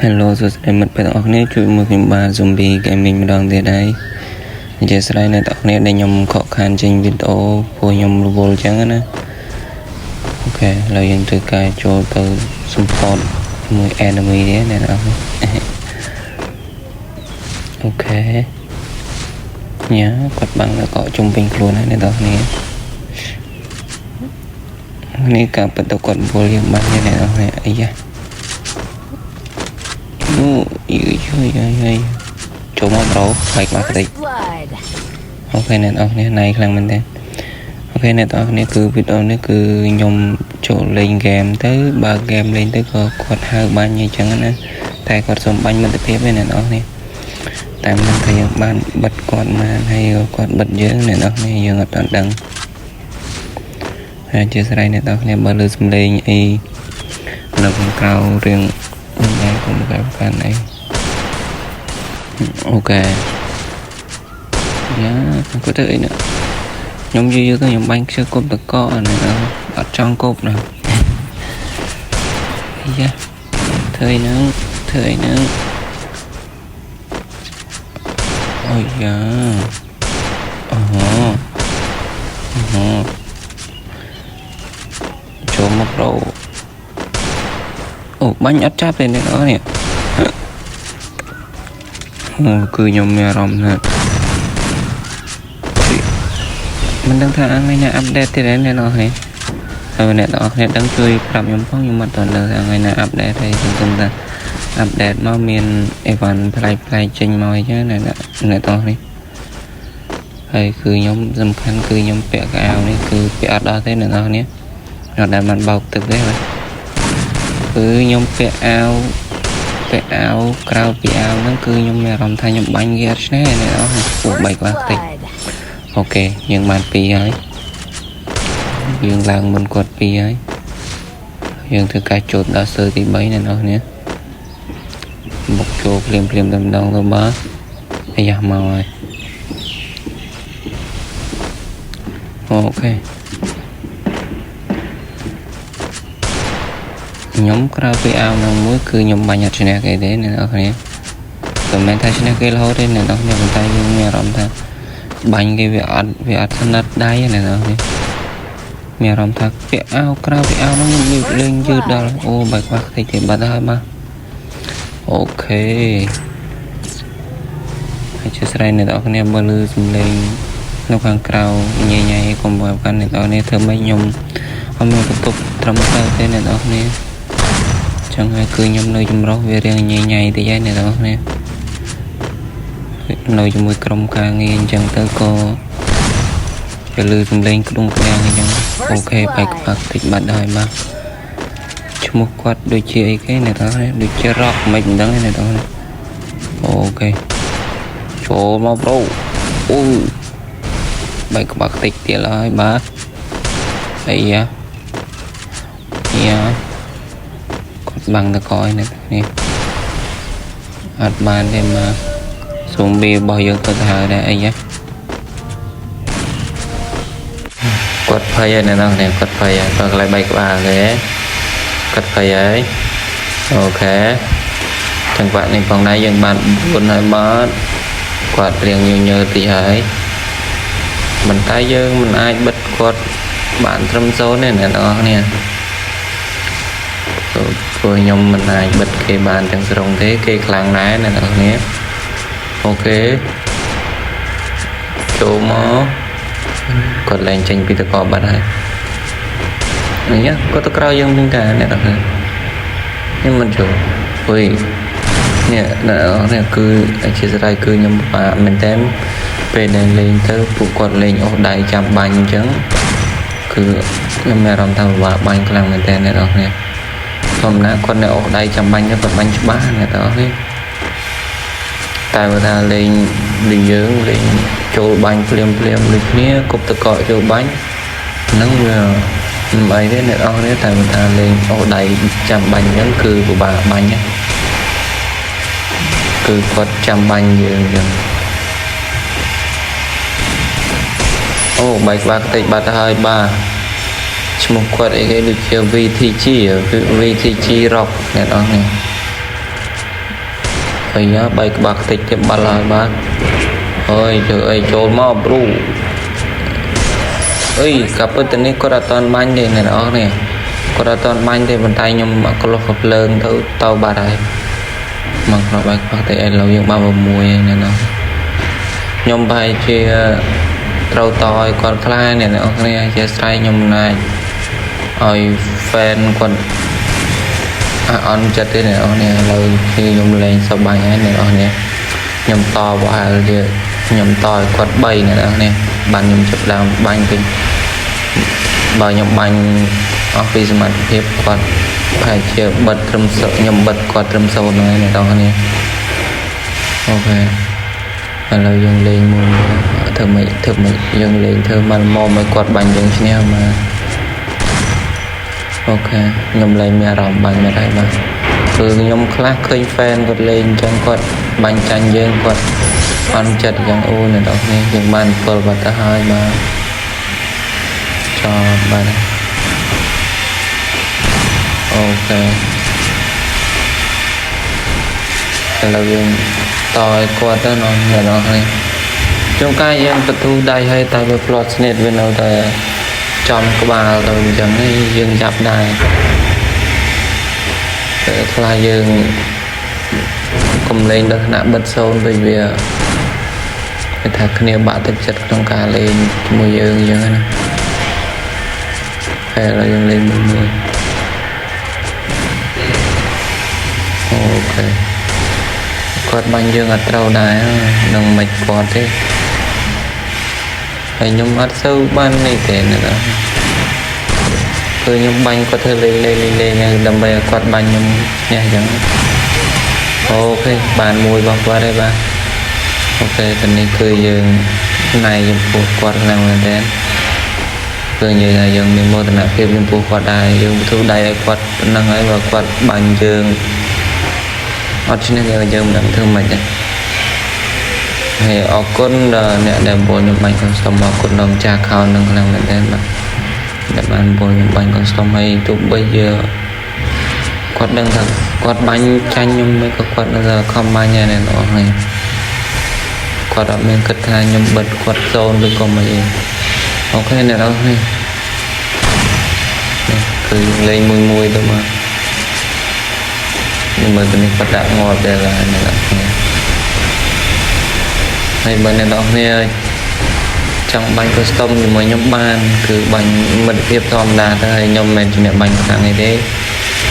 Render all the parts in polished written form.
Hello, tôi sẽ mất bài học nàyជួយមួយខ្ញុំបាទ zombie gaming ម្ដងទៀតហើយអញ្ចឹងស្ដីនៅអ្នកនរដែលខ្ញុំខកខានចេញវីដេអូពួកខ្ញុំរវល់អញ្ចឹងណាអូខេឥឡូវយើងធ្វើការចូលទៅ support មួយ enemy នេះអ្នកនរអូខេញ៉ាគាត់បាំងនៅកក់ជុំវិញខ្លួនហើយអ្នកនរនេះការពិតទៅគាត់វល់យើងបាត់នេះអ្នកនរអីយ៉ាចូលមកប្រូបែកមកតិចអូខេអ្នកនរនេះណៃខ្លាំងមែនទេអូខេអ្នកនរនេះគឺវីដេអូនេះគឺខ្ញុំចូលលេងហ្គេមទៅបើហ្គេមលេងទៅក៏គាត់ហៅបាញ់អញ្ចឹងណាតែគាត់សុំបាញ់មិត្តភាពឯអ្នកនរនេះតាមនឹងថាយើងបានបិទគាត់មកហើយគាត់បិទយើងអ្នកនរនេះយើងអត់ដឹងហើយជាស្រ័យអ្នកនរនេះបើលើសំឡេងអីនៅក្នុងក្រៅរឿងតែខ្ញុំមិនបានកាន់អីអូខេយ៉ាគាត់ទៅអីណាខ្ញុំយូរទៅខ្ញុំបាញ់ខ្ជិលគប់តកនេះអត់ចង់គប់ណាយ៉ាធ្វើអីហ្នឹងអូយ៉ាអូចូលមកប្រូអូបាញ់អត់ចាប់ទេអ្នកនរនេះគឺខ្ញុំមានអារម្មណ៍ថាមិនដឹងថាថ្ងៃណាអាប់ដេតទៀតអ្នកនរនេះហើយអ្នកនរនេះដឹងជួយប្រាប់ខ្ញុំផងខ្ញុំមិនទាន់ដឹងថាថ្ងៃណាអាប់ដេតហើយខ្ញុំគិតថាអាប់ដេតមកមានអីវ៉ាន់ផ្លែកចេញមកអញ្ចឹងអ្នកនរនេះហើយគឺខ្ញុំសំខាន់គឺខ្ញុំពាក់កៅអៅនេះគឺពាក់អត់ដល់ទេអ្នកនរនេះអត់ដែលបានបោកទឹកទេបាទគឺខ្ញុំពាក់អាវក្រៅពីអាវហ្នឹងគឺខ្ញុំមានអារម្មណ៍ថាខ្ញុំបាញ់គេអត់ឆ្នេះអ្នកនរពួកបែកខ្លះតិចអូខេយើងបាន2ហើយយើងឡើងមុនគាត់2ហើយយើងធ្វើការចូលដល់សើទី3អ្នកនរនេះបុកចូលភ្លាមតែម្ដងទៅបាទអាយ៉ាមកហើយអូខេខ្ញុំក្រៅពីអាវនឹងមួយគឺខ្ញុំបាញ់អត់ឈ្នះគេទេអ្នកនរគ្នាមិនមែនថាឈ្នះគេរហូតទេអ្នកនរគ្នាប៉ុន្តែយើងមានអារម្មណ៍ថាបាញ់គេវាអត់ស្និទ្ធដៃអ្នកនរគ្នាមានអារម្មណ៍ថាពាក់អាវក្រៅពីអាវនឹងយើងលេងយឺតដល់អូបែកបាក់តិចទេបាត់ហើយបាទអូខេហើយជាស្រ័យអ្នកនរគ្នាមើលសំឡេងនៅខាងក្រៅញ៉ៃកុំបើកាន់អ្នកនរគ្នាធ្វើម៉េចខ្ញុំអត់មានបន្ទប់ត្រឹមត្រូវទេអ្នកនរគ្នាចឹងហើយគឺខ្ញុំនៅចម្រុះវារៀងញ៉ៃតិចហើយអ្នកនរគ្នានៅជាមួយក្រុមការងារអញ្ចឹងទៅក៏វាលឺសំឡេងក្ដុងក្ដាំងអញ្ចឹងអូខេបែកបាក់តិចបាត់ហើយបាទឈ្មោះគាត់ដូចជាអីគេអ្នកនរគ្នាដូចជារ៉ុកមិនដឹងទេអ្នកនរគ្នាអូខេចូលមកប្រូអូបែកបាក់តិចទៀតហើយបាទអីយ៉ាគាត់បាំងតកឲ្យនេះអត់បានទេមកសូមបៀរបស់យើងទៅហៅដែរអីយ៉ាគាត់ភ័យហើយនៅនោះនេះគាត់ភ័យហើយគាត់កន្លែងបែកក្បាលទេគាត់ភ័យហើយអូខេចង្វាក់នេះផងដែរយើងបាន4ហើយបាទគាត់រៀងញើតិចហើយប៉ុន្តែយើងមិនអាចបិទគាត់បានត្រឹម0ទេអ្នកនរគ្នាព្រោះខ្ញុំមិនអាចបិទគេបានទាំងស្រុងទេគេខ្លាំងដែរអ្នកនរគ្នាអូខេចូលមកគាត់ឡើងចេញពីតកបាត់ហើយនេះគាត់ទៅក្រោយយើងវិញតាអ្នកនរគ្នាខ្ញុំមិនចូលអុយនេះគឺអាជាស្រ័យគឺខ្ញុំបាក់មែនតើពេលដែលលេងទៅពួកគាត់លេងអូសដៃចាំបាញ់អញ្ចឹងគឺខ្ញុំមានអារម្មណ៍ថាពិបាកបាញ់ខ្លាំងមែនតើអ្នកនរគ្នាធម្មតាគាត់នៅអូសដៃចាំបាញ់គាត់បាញ់ច្បាស់អ្នកនរគ្នាតែបើថាលេងយើងលេងចូលបាញ់ភ្លាមដូចគ្នាគប់តកចូលបាញ់ហ្នឹងវាមិនអីទេអ្នកនរគ្នាតែបើថាលេងអូសដៃចាំបាញ់អញ្ចឹងគឺពិបាកបាញ់គឺគាត់ចាំបាញ់យើងអញ្ចឹងអូបែកបាក់តិចបាត់ហើយបាទឈ្មោះគាត់អីគេដូចជា VTG Rock អ្នកនរនេះ អ ấy á bay bạc tịch tiếp ba lại bác ơi chờ ấy trốn mau bru ơi cặp ở tên này có ra toàn bánh đây này đó nè có ra toàn bánh đây bàn tay nhưng mà có lộc hợp lớn thấu tàu bà đây mặc nó bay bạc tịch ấy lâu những bao mùi này nó nhom bay chia trâu tỏi còn khai này nó nghe chia sai nhom này ơi fan còn on chặt thế này nè lâu khi nhom lên sau bài này nè nhom to quá rồi nhom to còn bay này nè bàn nhom chụp làm banh kinh bao nhom banh office mặt hiệp còn phải chờ bật trầm sợ nhom bật còn trầm sâu này đó nè ok là dừng lên mua thử mày dừng lên thử mà mò mấy quạt bánh dừng chứ nào mà ok nhom lên mẹ rộng bánh mẹ đây mà nhom khác khơi fan quạt lên chẳng quạt bánh chanh dương quạt ăn chật chẳng u này đó nè dừng bàn phở và ta hai mà cho bà này ok là dừng tỏi quạt đó nó nhà nó này chúng taยังประตูได้ให้ตายไปปลอดสนิทเว้นเอาแต่จอมกบาลเรายังให้ยังจับได้แต่คลายยังกลมเล่นลักษณะบัดโซนไปเวียไปถักเนี่ยบาดติดจัดต้องการเล่นมวยยังนะแค่เรายังเล่นมวยโอเคกดบังยังอัดเราได้น้องไม่กดที่ไอ้ยมอัดเซลบ้านนี่เต็นนะคือยมบังก็เธอเลยยังดำไปกดบังยมเนี่ยยังโอเคบานมวยบอกว่าได้บ้างโอเคตอนนี้คือยังในยมปูกดแรงเลยแดนคือยังมีโมตนาเพียบยมปูกดได้ยังทุกได้กดนั่งไอ้ว่ากดบังยังở trên này giờ mình thương mình thì ở con nè để bồi nhục bánh con sông mà con đồng trà khao nâng làm mình đem mà để bạn bồi nhục bánh con sông hay tụ bây giờ quạt đang thật quạt bánh chanh nhưng mấy cái quạt bây giờ không bao nhà này nó này quạt ở bên cất hai nhưng bật quạt zone với con mày ok này đâu này cứ lên mùi thôi mà nhưng mà mình bắt đặt ngọt để là này là hay bên này đó nghe trong bánh custom thì mới nhóm ban cứ bánh mật tiếp thom đà thôi nhóm mình chỉ nhận bánh của này đấy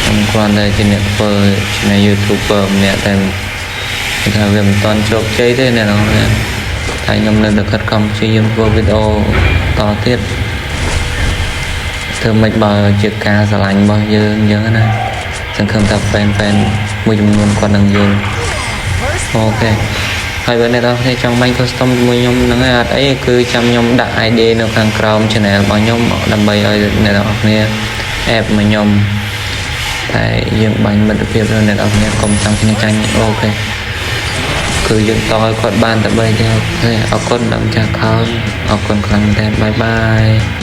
hôm qua đây chỉ nhận phơi chỉ là youtuber nè tại thời việc toàn chụp chơi thế này nó thay nhóm nên được cắt công chỉ dùng vô video to tiếp thường mạch bờ chiếc ca xà lạnh bao nhiêu nhớ này chẳng không tập fan mùi dùng luôn còn đằng dùng ok hai bên này đâu thì trong bánh custom mùi nhóm nắng hạt ấy cứ chăm nhóm đại ID nó càng chrome cho này bao nhóm làm bày ơi này đó nè ép mà nhóm tại dựng bánh bật được rồi này đó nè cùng trong cái tranh ok cứ dựng to quạt ban tại bây giờ ở con đậm chả khó ở con làm bye bye